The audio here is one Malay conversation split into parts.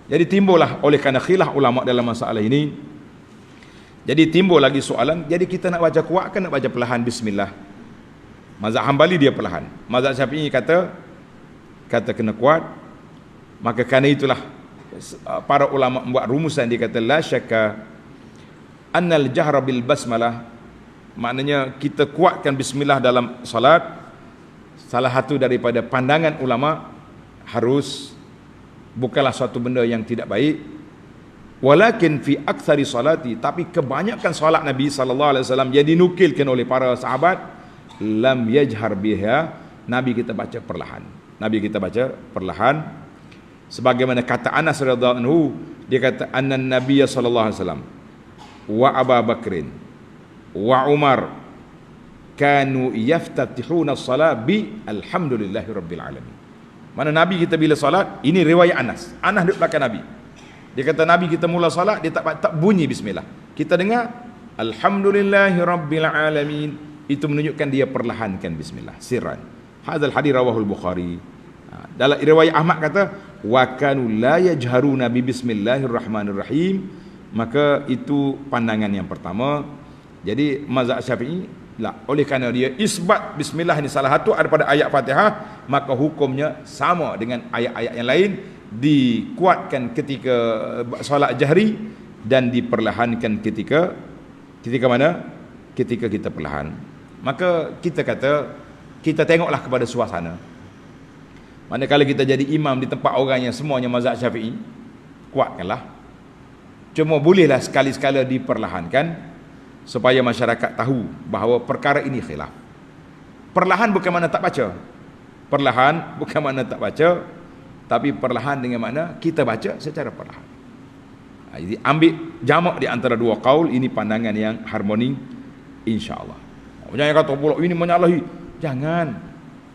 Jadi timbullah oleh kerana khilaf ulama dalam masalah ini, jadi timbul lagi soalan, jadi kita nak baca kuat ke nak baca perlahan bismillah? Mazhab Hambali dia perlahan. Mazhab Syafi'i kata kena kuat. Maka kerana itulah para ulama membuat rumusan, dia kata la syakka annal jahra bil basmalah, maknanya kita kuatkan bismillah dalam salat. Salah satu daripada pandangan ulama harus, bukanlah suatu benda yang tidak baik. Walakin fi aktsari salati, tapi kebanyakan solat Nabi sallallahu alaihi wasallam yang dinukilkan oleh para sahabat, lam yajhar biha, Nabi kita baca perlahan. Nabi kita baca perlahan. Sebagaimana kata Anas radhiyallahu anhu, dia kata annan nabiyya sallallahu alaihi wasallam wa Abu Bakrin wa Umar kanu yaftatihuna as-salat bi alhamdulillahi rabbil alamin. Mana Nabi kita bila salat, ini riwayat Anas. Anas duduk belakang Nabi. Dia kata Nabi kita mula salat, dia tak bunyi bismillah. Kita dengar alhamdulillahi rabbil alamin. Itu menunjukkan dia perlahankan bismillah sirran. Hadzal hadis rawahul Bukhari. Dalam riwayat Ahmad kata wa kanu la yajharuna bi bismillahirrahmanirrahim. Maka itu pandangan yang pertama. Jadi mazhab Syafi'i lah, oleh kerana dia isbat bismillah ini salah satu daripada ayat Fatihah, maka hukumnya sama dengan ayat-ayat yang lain, dikuatkan ketika solat jahri dan diperlahankan ketika mana? Ketika kita perlahan. Maka kita kata, kita tengoklah kepada suasana. Manakala kita jadi imam di tempat orang yang semuanya mazhab Syafi'i, kuatkanlah. Cuma bolehlah sekali-sekala diperlahankan supaya masyarakat tahu bahawa perkara ini khilaf. Perlahan bukan makna tak baca. Perlahan bukan makna tak baca, tapi perlahan dengan makna kita baca secara perlahan. Jadi ambil jamak di antara dua qaul, ini pandangan yang harmoni insya-Allah. Jangan kata pula ini menyalahi. Jangan.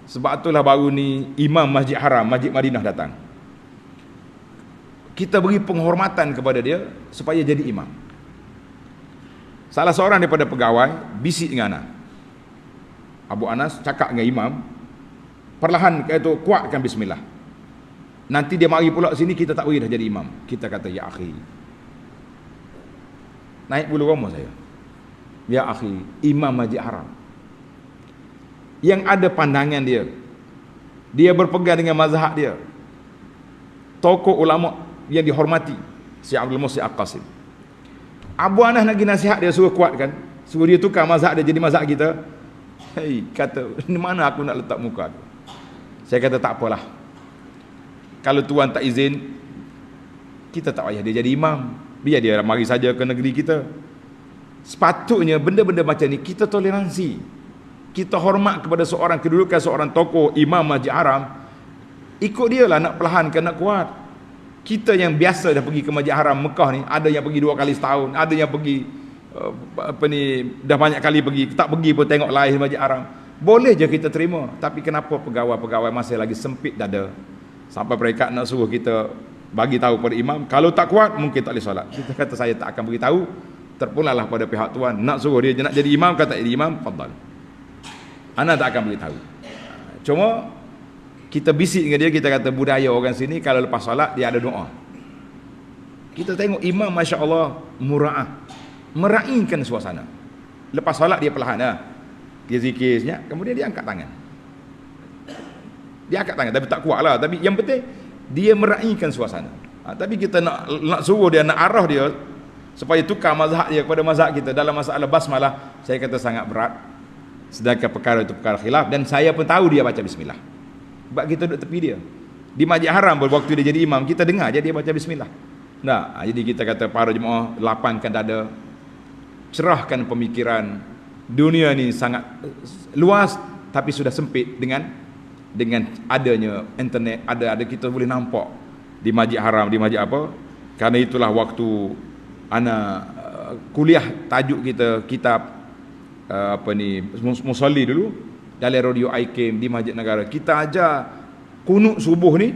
Sebab itulah baru ni Imam Masjid Haram, Masjid Madinah datang. Kita beri penghormatan kepada dia supaya jadi imam. Salah seorang daripada pegawai bisik dengan Anas. Abu Anas cakap dengan imam, perlahan kata kuatkan bismillah. Nanti dia mari pula sini, kita tak beri dah jadi imam. Kita kata ya akhi, naik bulu roma saya. Ya akhi, Imam Masjid Haram yang ada pandangan dia, dia berpegang dengan mazhab dia, tokoh ulama yang dihormati, Syekh Abdul Muhsin Al-Qasim. Abu Anas nak pergi nasihat dia, suruh kuatkan, suruh dia tukar mazhab dia jadi mazhab kita. Hei, kata, di mana aku nak letak muka aku? Saya kata tak apalah, kalau tuan tak izin, kita tak payah dia jadi imam, biar dia mari saja ke negeri kita. Sepatutnya benda-benda macam ni kita toleransi, kita hormat kepada seorang, kedudukan seorang tokoh Imam Masjid Haram. Ikut dia lah, nak perlahan ke nak kuat. Kita yang biasa dah pergi ke Masjid Haram Mekah ni, ada yang pergi 2 kali setahun, ada yang pergi dah banyak kali pergi, tak pergi pun tengok live Masjid Haram. Boleh je kita terima, tapi kenapa pegawai-pegawai masih lagi sempit dada sampai mereka nak suruh kita bagi tahu pada imam, kalau tak kuat mungkin tak boleh solat. Kita kata saya tak akan beritahu, terpulanglah pada pihak tuan, nak suruh dia nak jadi imam, kata jadi imam, fadal, ana tak akan beritahu. Cuma kita bisik dengan dia, kita kata budaya orang sini kalau lepas solat dia ada doa. Kita tengok imam masya-Allah mura'ah, meraihkan suasana. Lepas solat dia perlahan dah, dia zikir senyap, kemudian dia angkat tangan. Dia angkat tangan tapi tak kuat lah, tapi yang penting dia meraihkan suasana. Tapi kita nak suruh dia, nak arah dia supaya tukar mazhab dia kepada mazhab kita dalam masalah basmalah, saya kata sangat berat. Sedangkan perkara itu perkara khilaf, dan saya pun tahu dia baca bismillah. Sebab kita duduk tepi dia. Di Masjid Haram waktu dia jadi imam, kita dengar je dia baca bismillah. Nah, jadi kita kata para jemaah, lapangkan dada, cerahkan pemikiran. Dunia ni sangat luas tapi sudah sempit dengan adanya internet, ada kita boleh nampak di Masjid Haram, di masjid apa. Karena itulah waktu ana kuliah, tajuk kita kitab musalli dulu dalam radio IKM di Masjid Negara, kita ajar kunut subuh ni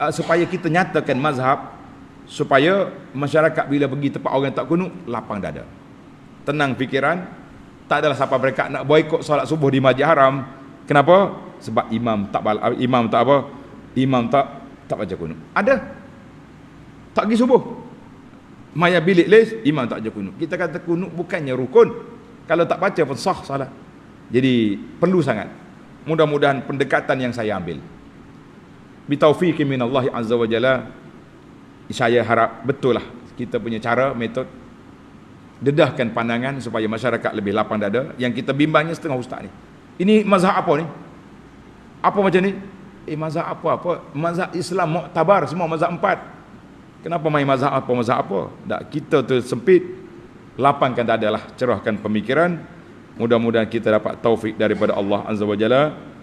supaya kita nyatakan mazhab, supaya masyarakat bila pergi tempat orang tak kunut, lapang dada, tenang fikiran. Tak adalah siapa mereka nak boikot solat subuh di Masjid Haram. Kenapa? Sebab imam tak baca kunut. Ada Tak pergi subuh. Maya bilik les, imam tak ajar kunut. Kita kata kunut bukannya rukun. Kalau tak baca pun sah salat. Jadi perlu sangat. Mudah-mudahan pendekatan yang saya ambil bitaufiqi minallahi azza wa jalla, saya harap betul lah kita punya cara, metod dedahkan pandangan supaya masyarakat lebih lapang dada. Yang kita bimbangnya setengah ustaz ni, ini mazhab apa ni? Apa macam ni? Mazhab apa? Mazhab Islam muktabar semua, mazhab 4. Kenapa main mazhab apa? Tak, kita tu sempit, lapangkan dada lah, cerahkan pemikiran. Mudah-mudahan kita dapat taufik daripada Allah azza wa jalla.